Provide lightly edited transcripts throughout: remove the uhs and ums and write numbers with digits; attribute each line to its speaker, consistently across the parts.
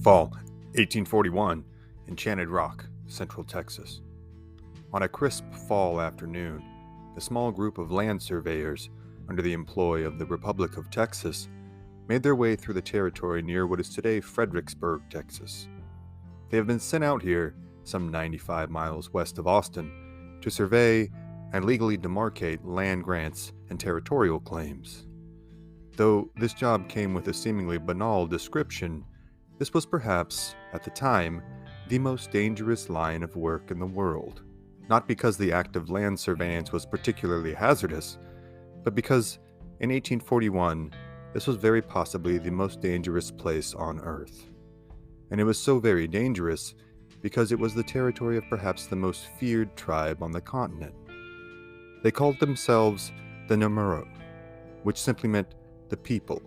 Speaker 1: Fall, 1841, Enchanted Rock, Central Texas. On a crisp fall afternoon, a small group of land surveyors, under the employ of the Republic of Texas, made their way through the territory near what is today Fredericksburg, Texas. They have been sent out here, some 95 miles west of Austin, to survey and legally demarcate land grants and territorial claims. Though this job came with a seemingly banal description, this was perhaps, at the time, the most dangerous line of work in the world. Not because the act of land surveillance was particularly hazardous, but because, in 1841, this was very possibly the most dangerous place on Earth. And it was so very dangerous because it was the territory of perhaps the most feared tribe on the continent. They called themselves the Namuro, which simply meant the people,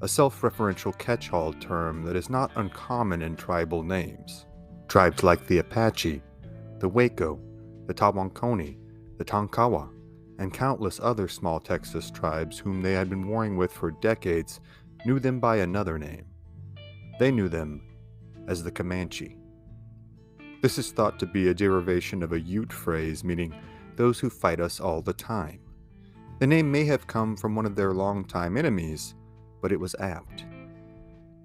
Speaker 1: a self-referential catch-all term that is not uncommon in tribal names. Tribes like the Apache, the Waco, the Tawankoni, the Tonkawa, and countless other small Texas tribes whom they had been warring with for decades knew them by another name. They knew them as the Comanche. This is thought to be a derivation of a Ute phrase meaning those who fight us all the time. The name may have come from one of their longtime enemies, but it was apt.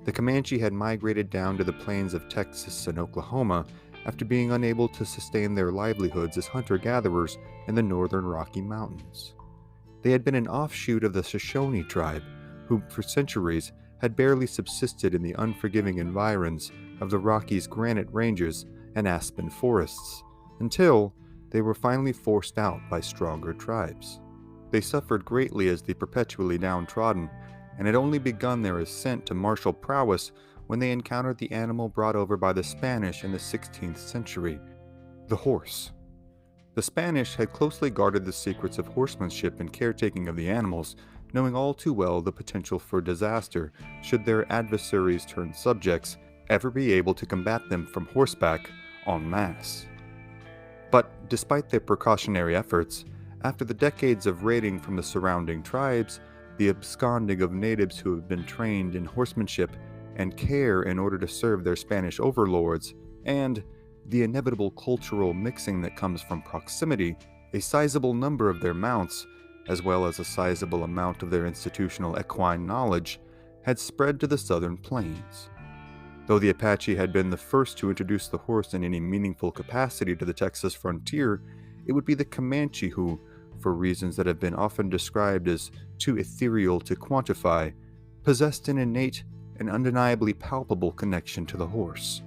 Speaker 1: The Comanche had migrated down to the plains of Texas and Oklahoma after being unable to sustain their livelihoods as hunter-gatherers in the northern Rocky Mountains. They had been an offshoot of the Shoshone tribe, who for centuries had barely subsisted in the unforgiving environs of the Rockies' granite ranges and aspen forests, until they were finally forced out by stronger tribes. They suffered greatly as the perpetually downtrodden, and had only begun their ascent to martial prowess when they encountered the animal brought over by the Spanish in the 16th century, the horse. The Spanish had closely guarded the secrets of horsemanship and caretaking of the animals, knowing all too well the potential for disaster should their adversaries turned subjects ever be able to combat them from horseback en masse. But despite their precautionary efforts, after the decades of raiding from the surrounding tribes, the absconding of natives who have been trained in horsemanship and care in order to serve their Spanish overlords, and the inevitable cultural mixing that comes from proximity, a sizable number of their mounts, as well as a sizable amount of their institutional equine knowledge, had spread to the southern plains. Though the Apache had been the first to introduce the horse in any meaningful capacity to the Texas frontier, it would be the Comanche who, for reasons that have been often described as too ethereal to quantify, possessed an innate and undeniably palpable connection to the horse.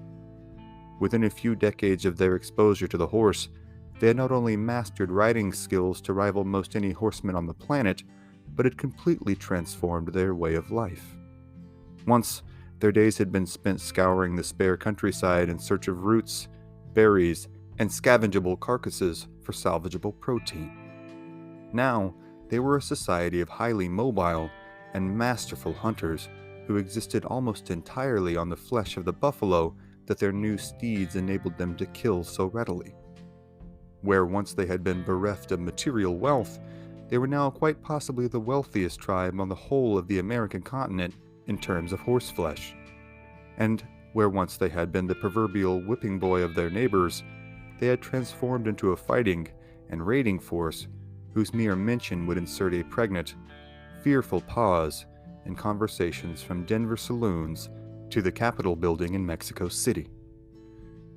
Speaker 1: Within a few decades of their exposure to the horse, they had not only mastered riding skills to rival most any horseman on the planet, but had completely transformed their way of life. Once, their days had been spent scouring the spare countryside in search of roots, berries, and scavengeable carcasses for salvageable protein. Now, they were a society of highly mobile and masterful hunters who existed almost entirely on the flesh of the buffalo that their new steeds enabled them to kill so readily. Where once they had been bereft of material wealth, they were now quite possibly the wealthiest tribe on the whole of the American continent in terms of horseflesh. And where once they had been the proverbial whipping boy of their neighbors, they had transformed into a fighting and raiding force whose mere mention would insert a pregnant, fearful pause in conversations from Denver saloons to the Capitol building in Mexico City.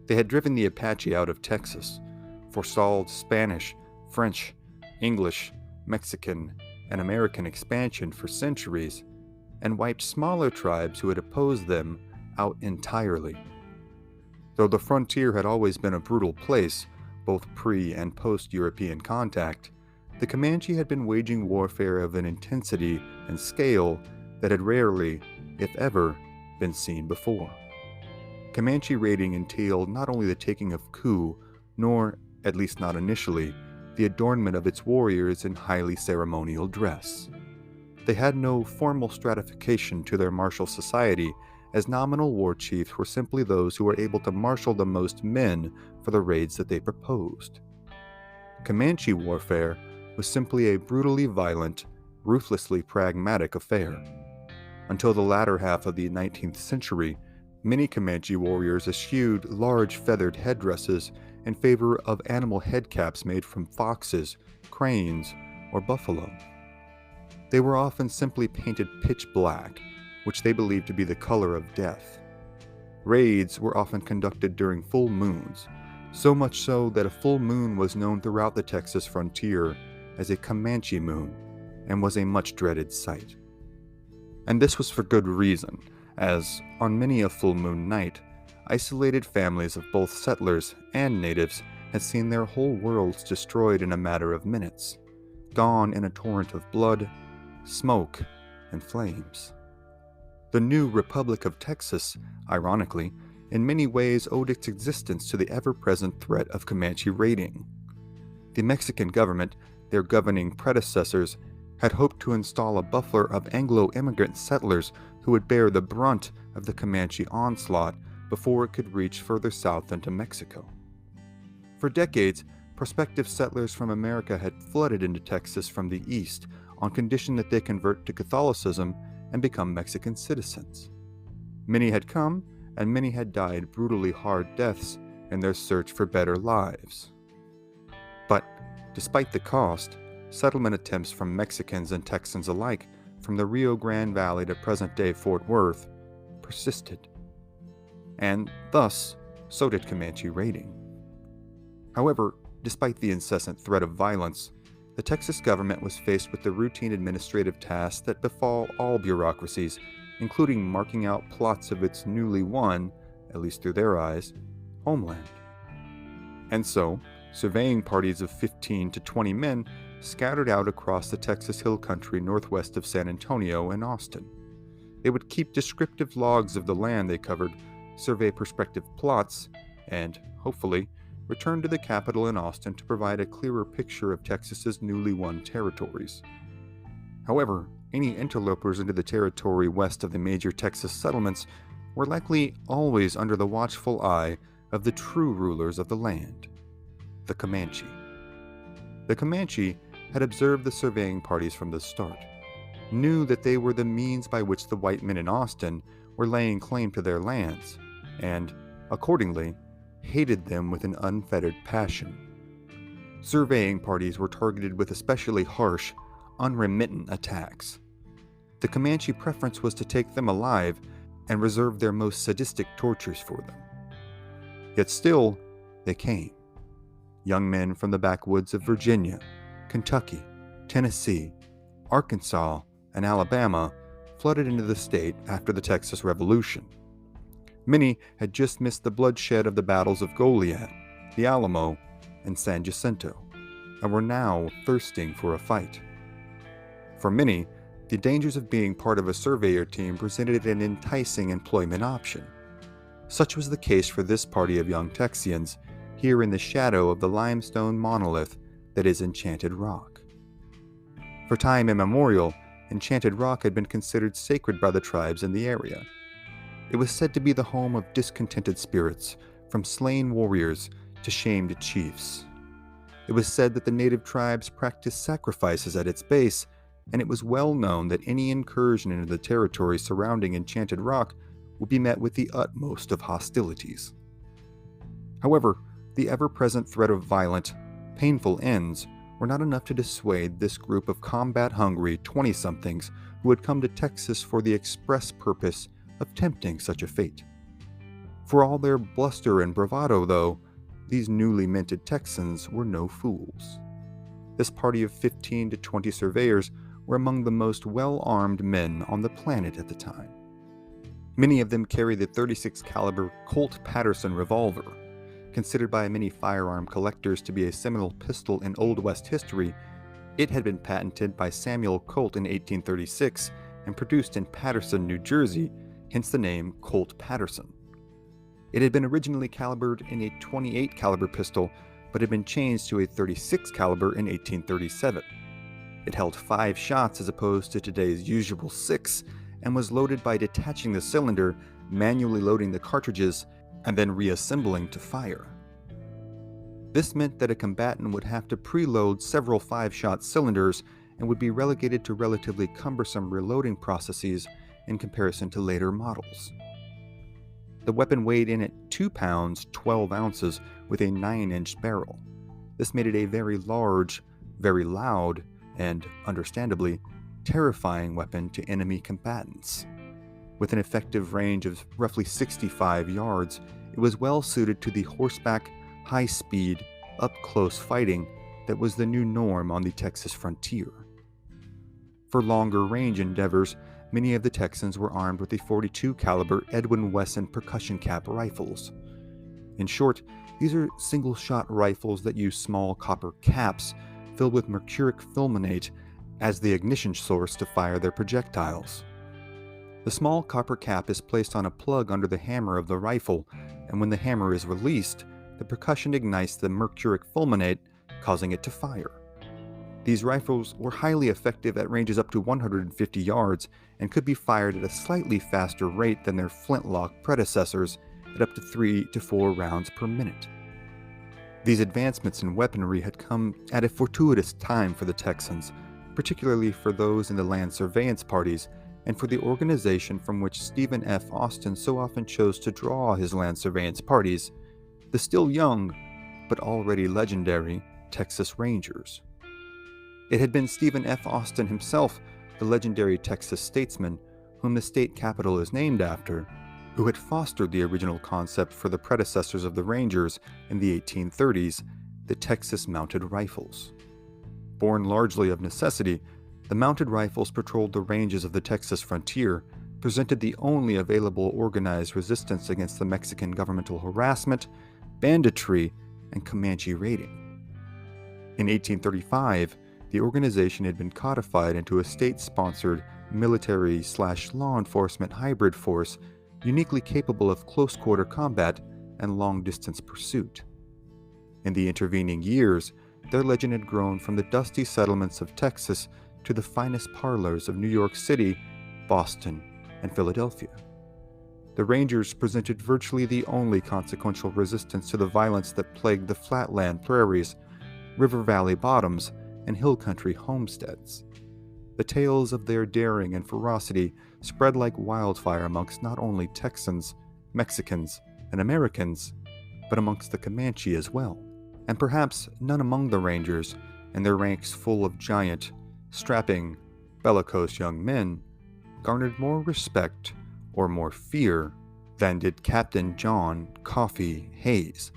Speaker 1: They had driven the Apache out of Texas, forestalled Spanish, French, English, Mexican, and American expansion for centuries, and wiped smaller tribes who had opposed them out entirely. Though the frontier had always been a brutal place, both pre- and post-European contact, the Comanche had been waging warfare of an intensity and scale that had rarely, if ever, been seen before. Comanche raiding entailed not only the taking of coup, nor, at least not initially, the adornment of its warriors in highly ceremonial dress. They had no formal stratification to their martial society, as nominal war chiefs were simply those who were able to marshal the most men for the raids that they proposed. Comanche warfare was simply a brutally violent, ruthlessly pragmatic affair. Until the latter half of the 19th century, Many Comanche warriors eschewed large feathered headdresses in favor of animal headcaps made from foxes, cranes, or buffalo. They were often simply painted pitch black, which they believed to be the color of death. Raids were often conducted during full moons, so much so that a full moon was known throughout the Texas frontier as a Comanche moon and was a much dreaded sight. And this was for good reason, as on many a full moon night, isolated families of both settlers and natives had seen their whole worlds destroyed in a matter of minutes, gone in a torrent of blood, smoke, and flames. The new Republic of Texas, ironically, in many ways owed its existence to the ever-present threat of Comanche raiding. The Mexican government, their governing predecessors, had hoped to install a buffer of Anglo-immigrant settlers who would bear the brunt of the Comanche onslaught before it could reach further south into Mexico. For decades, prospective settlers from America had flooded into Texas from the east on condition that they convert to Catholicism and become Mexican citizens. Many had come, and many had died brutally hard deaths in their search for better lives. But, despite the cost, settlement attempts from Mexicans and Texans alike from the Rio Grande Valley to present-day Fort Worth persisted. And thus, so did Comanche raiding. However, despite the incessant threat of violence, the Texas government was faced with the routine administrative tasks that befall all bureaucracies, including marking out plots of its newly won, at least through their eyes, homeland. And so, surveying parties of 15 to 20 men scattered out across the Texas Hill Country northwest of San Antonio and Austin. They would keep descriptive logs of the land they covered, survey prospective plots, and, hopefully, return to the capital in Austin to provide a clearer picture of Texas's newly won territories. However, any interlopers into the territory west of the major Texas settlements were likely always under the watchful eye of the true rulers of the land, the Comanche. The Comanche had observed the surveying parties from the start, knew that they were the means by which the white men in Austin were laying claim to their lands, and, accordingly, hated them with an unfettered passion. Surveying parties were targeted with especially harsh, unremittent attacks. The Comanche preference was to take them alive and reserve their most sadistic tortures for them. Yet still, they came. Young men from the backwoods of Virginia, Kentucky, Tennessee, Arkansas, and Alabama flooded into the state after the Texas Revolution. Many had just missed the bloodshed of the battles of Goliad, the Alamo, and San Jacinto, and were now thirsting for a fight. For many, the dangers of being part of a surveyor team presented an enticing employment option. Such was the case for this party of young Texians, here in the shadow of the limestone monolith that is Enchanted Rock. For time immemorial, Enchanted Rock had been considered sacred by the tribes in the area. It was said to be the home of discontented spirits, from slain warriors to shamed chiefs. It was said that the native tribes practiced sacrifices at its base, and it was well known that any incursion into the territory surrounding Enchanted Rock would be met with the utmost of hostilities. However, the ever-present threat of violent, painful ends were not enough to dissuade this group of combat-hungry 20-somethings who had come to Texas for the express purpose of tempting such a fate. For all their bluster and bravado, though, these newly minted Texans were no fools. This party of 15 to 20 surveyors were among the most well-armed men on the planet at the time. Many of them carried the .36 caliber Colt Patterson revolver. Considered by many firearm collectors to be a seminal pistol in Old West history, it had been patented by Samuel Colt in 1836 and produced in Paterson, New Jersey, hence the name Colt Patterson. It had been originally calibered in a .28 caliber pistol, but had been changed to a .36 caliber in 1837. It held 5 shots as opposed to today's usual 6, and was loaded by detaching the cylinder, manually loading the cartridges, and then reassembling to fire. This meant that a combatant would have to preload several 5-shot cylinders and would be relegated to relatively cumbersome reloading processes in comparison to later models. The weapon weighed in at 2 pounds 12 ounces with a 9-inch barrel. This made it a very large, very loud, and, understandably, terrifying weapon to enemy combatants. With an effective range of roughly 65 yards, it was well suited to the horseback, high-speed, up-close fighting that was the new norm on the Texas frontier. For longer-range endeavors, many of the Texans were armed with the .42 caliber Edwin Wesson percussion cap rifles. In short, these are single-shot rifles that use small copper caps filled with mercuric fulminate as the ignition source to fire their projectiles. The small copper cap is placed on a plug under the hammer of the rifle, and when the hammer is released, the percussion ignites the mercuric fulminate, causing it to fire. These rifles were highly effective at ranges up to 150 yards and could be fired at a slightly faster rate than their flintlock predecessors at up to 3 to 4 rounds per minute. These advancements in weaponry had come at a fortuitous time for the Texans, particularly for those in the land surveillance parties and for the organization from which Stephen F. Austin so often chose to draw his land surveillance parties, the still young, but already legendary, Texas Rangers. It had been Stephen F. Austin himself, the legendary Texas statesman, whom the state capital is named after, who had fostered the original concept for the predecessors of the Rangers in the 1830s, the Texas Mounted Rifles. Born largely of necessity, the mounted rifles patrolled the ranges of the Texas frontier, presented the only available organized resistance against the Mexican governmental harassment, banditry, and Comanche raiding. In 1835, the organization had been codified into a state-sponsored military/law enforcement hybrid force uniquely capable of close-quarter combat and long-distance pursuit. In the intervening years, their legend had grown from the dusty settlements of Texas to the finest parlors of New York City, Boston, and Philadelphia. The Rangers presented virtually the only consequential resistance to the violence that plagued the flatland prairies, river valley bottoms, and hill country homesteads. The tales of their daring and ferocity spread like wildfire amongst not only Texans, Mexicans, and Americans, but amongst the Comanche as well. And perhaps none among the Rangers, and their ranks full of giant, strapping, bellicose young men, garnered more respect or more fear than did Captain John Coffee Hayes.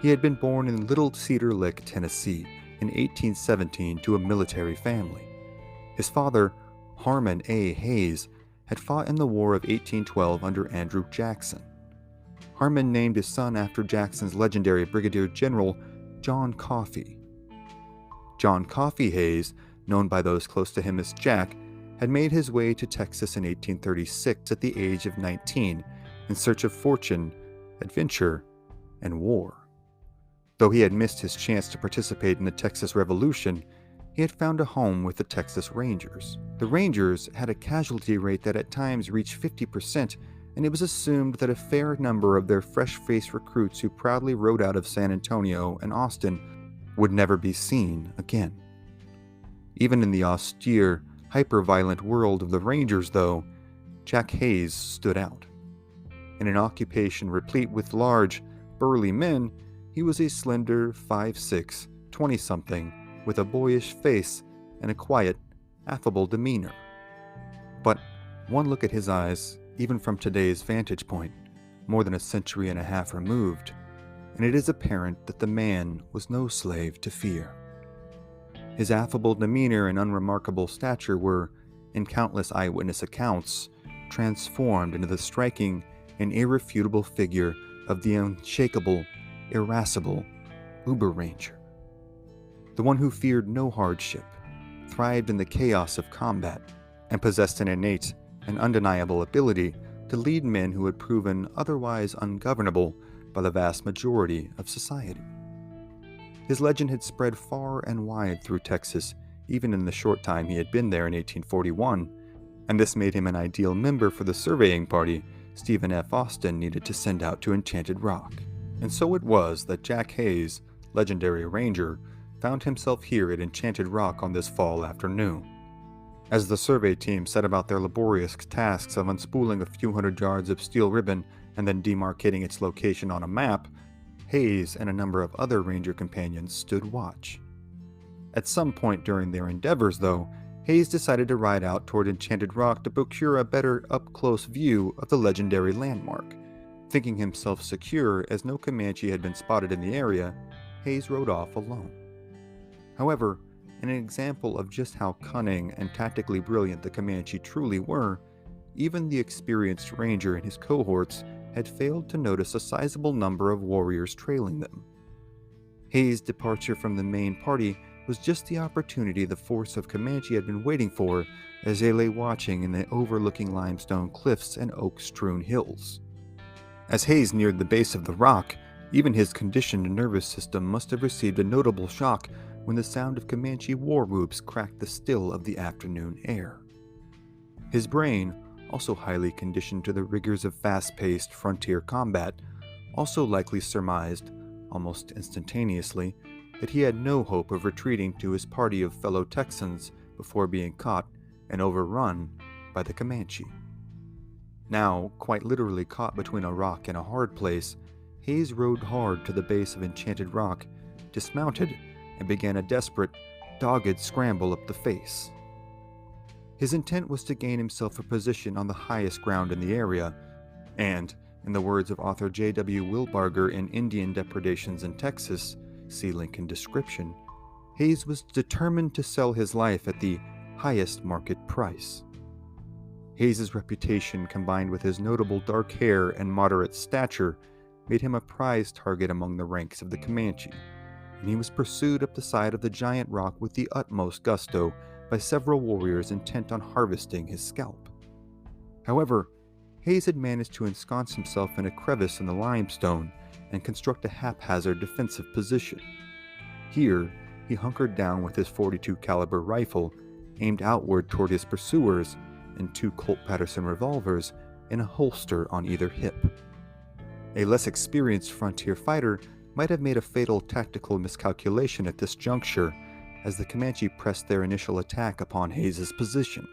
Speaker 1: He had been born in Little Cedar Lick, Tennessee, in 1817 to a military family. His father, Harmon A. Hayes, had fought in the War of 1812 under Andrew Jackson. Harmon named his son after Jackson's legendary Brigadier General John Coffee. John Coffee Hayes, known by those close to him as Jack, had made his way to Texas in 1836 at the age of 19 in search of fortune, adventure, and war. Though he had missed his chance to participate in the Texas Revolution, he had found a home with the Texas Rangers. The Rangers had a casualty rate that at times reached 50%, and it was assumed that a fair number of their fresh-faced recruits who proudly rode out of San Antonio and Austin would never be seen again. Even in the austere, hyper-violent world of the Rangers, though, Jack Hayes stood out. In an occupation replete with large, burly men, he was a slender 5'6", 20-something, with a boyish face and a quiet, affable demeanor. But one look at his eyes, even from today's vantage point, more than a century and a half removed, and it is apparent that the man was no slave to fear. His affable demeanor and unremarkable stature were, in countless eyewitness accounts, transformed into the striking and irrefutable figure of the unshakable, irascible Wilbarger, the one who feared no hardship, thrived in the chaos of combat, and possessed an innate and undeniable ability to lead men who had proven otherwise ungovernable by the vast majority of society. His legend had spread far and wide through Texas, even in the short time he had been there in 1841, and this made him an ideal member for the surveying party Stephen F. Austin needed to send out to Enchanted Rock. And so it was that Jack Hayes, legendary ranger, found himself here at Enchanted Rock on this fall afternoon. As the survey team set about their laborious tasks of unspooling a few hundred yards of steel ribbon and then demarcating its location on a map, Hayes and a number of other ranger companions stood watch. At some point during their endeavors, though, Hayes decided to ride out toward Enchanted Rock to procure a better up-close view of the legendary landmark. Thinking himself secure as no Comanche had been spotted in the area, Hayes rode off alone. However, in an example of just how cunning and tactically brilliant the Comanche truly were, even the experienced ranger and his cohorts had failed to notice a sizable number of warriors trailing them. Hayes' departure from the main party was just the opportunity the force of Comanche had been waiting for as they lay watching in the overlooking limestone cliffs and oak-strewn hills. As Hayes neared the base of the rock, even his conditioned nervous system must have received a notable shock when the sound of Comanche war whoops cracked the still of the afternoon air. His brain, also highly conditioned to the rigors of fast-paced frontier combat, also likely surmised, almost instantaneously, that he had no hope of retreating to his party of fellow Texans before being caught and overrun by the Comanche. Now, quite literally caught between a rock and a hard place, Hayes rode hard to the base of Enchanted Rock, dismounted, and began a desperate, dogged scramble up the face. His intent was to gain himself a position on the highest ground in the area, and, in the words of author J.W. Wilbarger in Indian Depredations in Texas, see link in description, Hayes was determined to sell his life at the highest market price. Hayes' reputation, combined with his notable dark hair and moderate stature, made him a prize target among the ranks of the Comanche, and he was pursued up the side of the giant rock with the utmost gusto by several warriors intent on harvesting his scalp. However, Hayes had managed to ensconce himself in a crevice in the limestone and construct a haphazard defensive position. Here, he hunkered down with his .42 caliber rifle, aimed outward toward his pursuers, and 2 Colt Patterson revolvers in a holster on either hip. A less experienced frontier fighter might have made a fatal tactical miscalculation at this juncture, as the Comanche pressed their initial attack upon Hayes' position.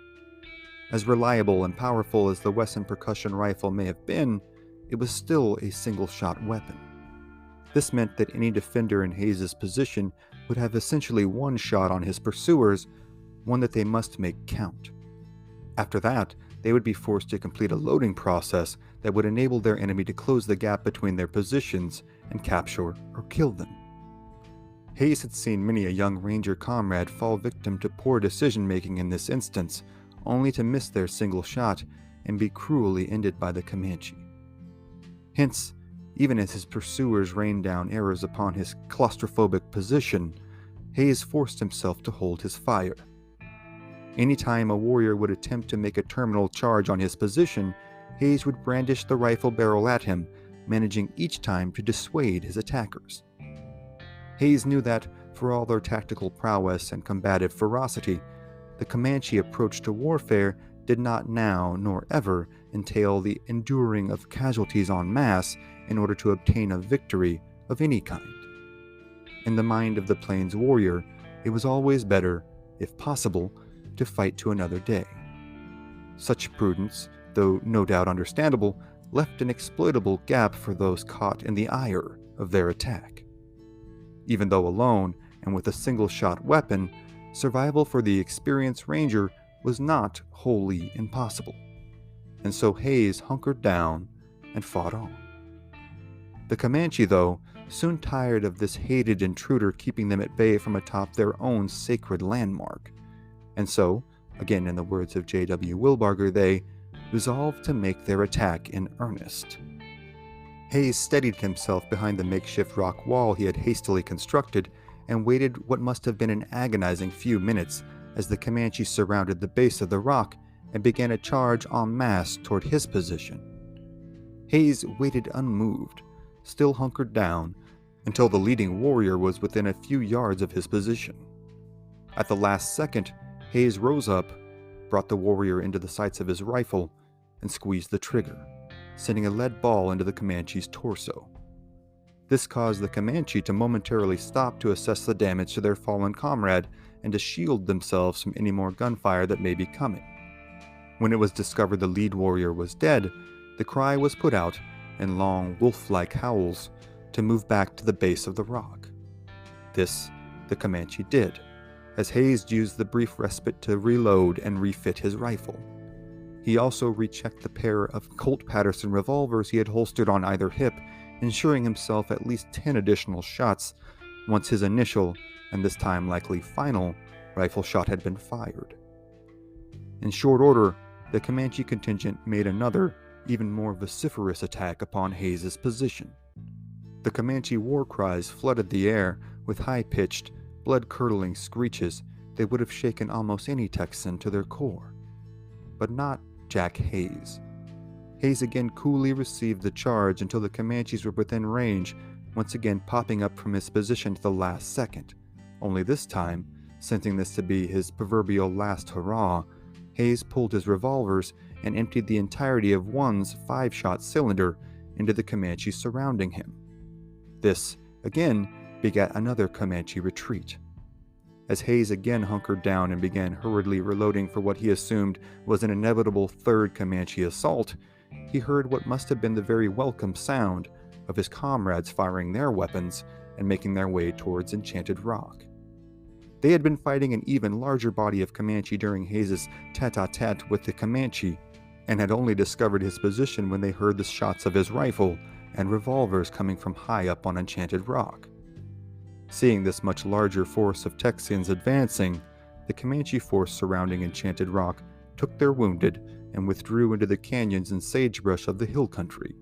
Speaker 1: As reliable and powerful as the Wesson percussion rifle may have been, it was still a single-shot weapon. This meant that any defender in Hayes' position would have essentially one shot on his pursuers, one that they must make count. After that, they would be forced to complete a loading process that would enable their enemy to close the gap between their positions and capture or kill them. Hayes had seen many a young ranger comrade fall victim to poor decision-making in this instance, only to miss their single shot and be cruelly ended by the Comanche. Hence, even as his pursuers rained down arrows upon his claustrophobic position, Hayes forced himself to hold his fire. Anytime a warrior would attempt to make a terminal charge on his position, Hayes would brandish the rifle barrel at him, managing each time to dissuade his attackers. Hayes knew that, for all their tactical prowess and combative ferocity, the Comanche approach to warfare did not now nor ever entail the enduring of casualties en masse in order to obtain a victory of any kind. In the mind of the Plains warrior, it was always better, if possible, to fight to another day. Such prudence, though no doubt understandable, left an exploitable gap for those caught in the ire of their attack. Even though alone and with a single-shot weapon, survival for the experienced ranger was not wholly impossible, and so Hayes hunkered down and fought on. The Comanche, though, soon tired of this hated intruder keeping them at bay from atop their own sacred landmark, and so, again in the words of J.W. Wilbarger, they resolved to make their attack in earnest. Hayes steadied himself behind the makeshift rock wall he had hastily constructed and waited what must have been an agonizing few minutes as the Comanche surrounded the base of the rock and began a charge en masse toward his position. Hayes waited unmoved, still hunkered down, until the leading warrior was within a few yards of his position. At the last second, Hayes rose up, brought the warrior into the sights of his rifle, and squeezed the trigger, sending a lead ball into the Comanche's torso. This caused the Comanche to momentarily stop to assess the damage to their fallen comrade and to shield themselves from any more gunfire that may be coming. When it was discovered the lead warrior was dead, the cry was put out, and long, wolf-like howls to move back to the base of the rock. This the Comanche did, as Hayes used the brief respite to reload and refit his rifle. He also rechecked the pair of Colt Patterson revolvers he had holstered on either hip, ensuring himself at least 10 additional shots once his initial, and this time likely final, rifle shot had been fired. In short order, the Comanche contingent made another, even more vociferous attack upon Hayes' position. The Comanche war cries flooded the air with high-pitched, blood-curdling screeches that would have shaken almost any Texan to their core. But not Jack Hayes. Hayes again coolly received the charge until the Comanches were within range, once again popping up from his position to the last second. Only this time, sensing this to be his proverbial last hurrah, Hayes pulled his revolvers and emptied the entirety of one's 5-shot cylinder into the Comanche surrounding him. This, again, begat another Comanche retreat. As Hayes again hunkered down and began hurriedly reloading for what he assumed was an inevitable third Comanche assault, he heard what must have been the very welcome sound of his comrades firing their weapons and making their way towards Enchanted Rock. They had been fighting an even larger body of Comanche during Hayes' tete-a-tete with the Comanche, and had only discovered his position when they heard the shots of his rifle and revolvers coming from high up on Enchanted Rock. Seeing this much larger force of Texans advancing, the Comanche force surrounding Enchanted Rock took their wounded and withdrew into the canyons and sagebrush of the hill country,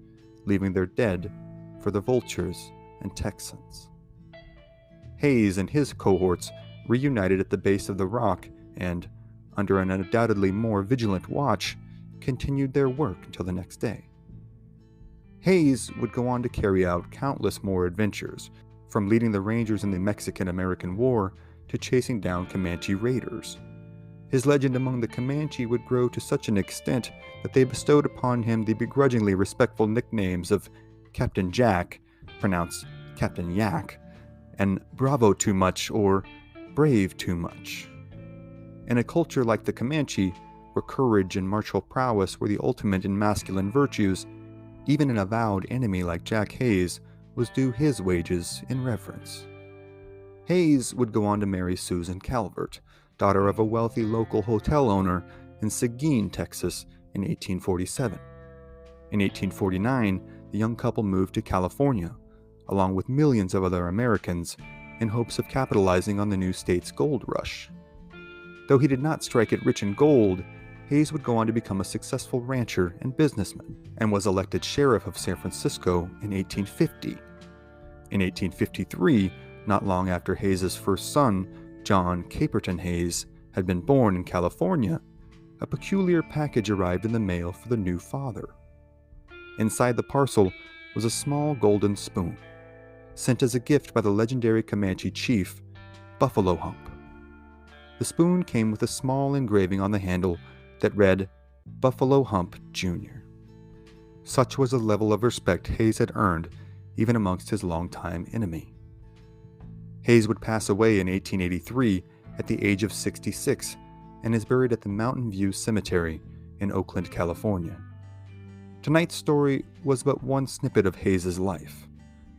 Speaker 1: leaving their dead for the vultures and Texans. Hayes and his cohorts reunited at the base of the rock and, under an undoubtedly more vigilant watch, continued their work until the next day. Hayes would go on to carry out countless more adventures, from leading the Rangers in the Mexican-American War to chasing down Comanche raiders. His legend among the Comanche would grow to such an extent that they bestowed upon him the begrudgingly respectful nicknames of Captain Jack, pronounced Captain Yak, and Bravo Too Much or Brave Too Much. In a culture like the Comanche, where courage and martial prowess were the ultimate in masculine virtues, even an avowed enemy like Jack Hayes was due his wages in reverence. Hayes would go on to marry Susan Calvert, daughter of a wealthy local hotel owner in Seguin, Texas, in 1847. In 1849, the young couple moved to California, along with millions of other Americans, in hopes of capitalizing on the new state's gold rush. Though he did not strike it rich in gold, Hayes would go on to become a successful rancher and businessman, and was elected sheriff of San Francisco in 1850. In 1853, not long after Hayes' first son, John Caperton Hayes, had been born in California, a peculiar package arrived in the mail for the new father. Inside the parcel was a small golden spoon, sent as a gift by the legendary Comanche chief, Buffalo Hump. The spoon came with a small engraving on the handle that read, Buffalo Hump Jr. Such was the level of respect Hayes had earned even amongst his longtime enemy. Hayes would pass away in 1883 at the age of 66 and is buried at the Mountain View Cemetery in Oakland, California. Tonight's story was but one snippet of Hayes' life,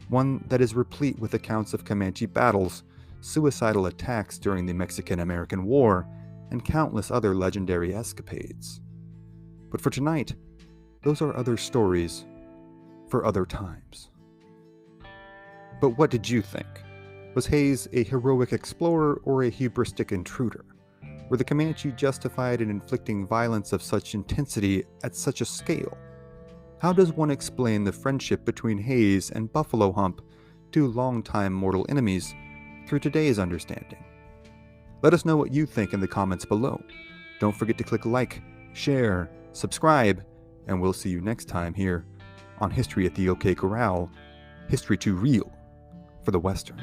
Speaker 1: one that is replete with accounts of Comanche battles, suicidal attacks during the Mexican-American War, and countless other legendary escapades. But for tonight, those are other stories for other times. But what did you think? Was Hayes a heroic explorer or a hubristic intruder? Were the Comanche justified in inflicting violence of such intensity at such a scale? How does one explain the friendship between Hayes and Buffalo Hump, two longtime mortal enemies, through today's understanding? Let us know what you think in the comments below. Don't forget to click like, share, subscribe, and we'll see you next time here on History at the OK Corral, History Too Real for the Western.